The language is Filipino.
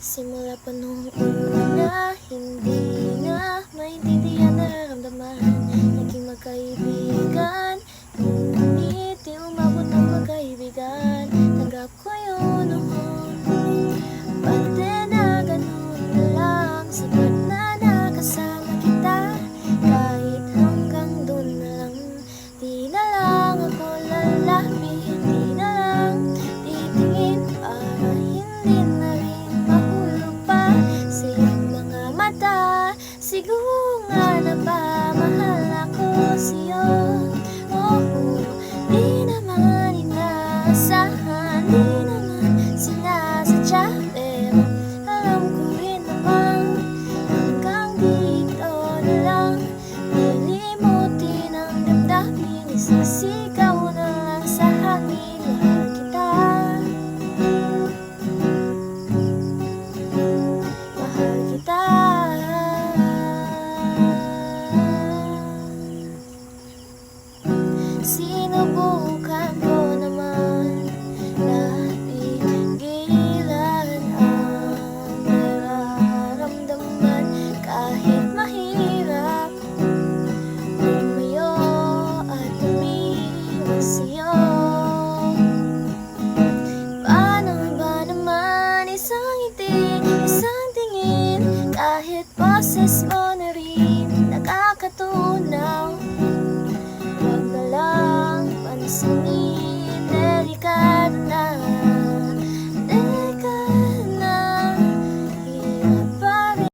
Simula pa nung una, hindi na maintindihan, nararamdaman. Naging magkaibigan, ngunit di umabot ng magkaibigan. Tanggap ko yun noon, pati na ganun na lang. Sapat na nakasama kita, kahit hanggang dun na lang. Di na lang ako lalapit, di na lang titingin para hindi na rin mahulog pa sa iyong mga mata. Siguro nga na ba mahal ako sa'yo?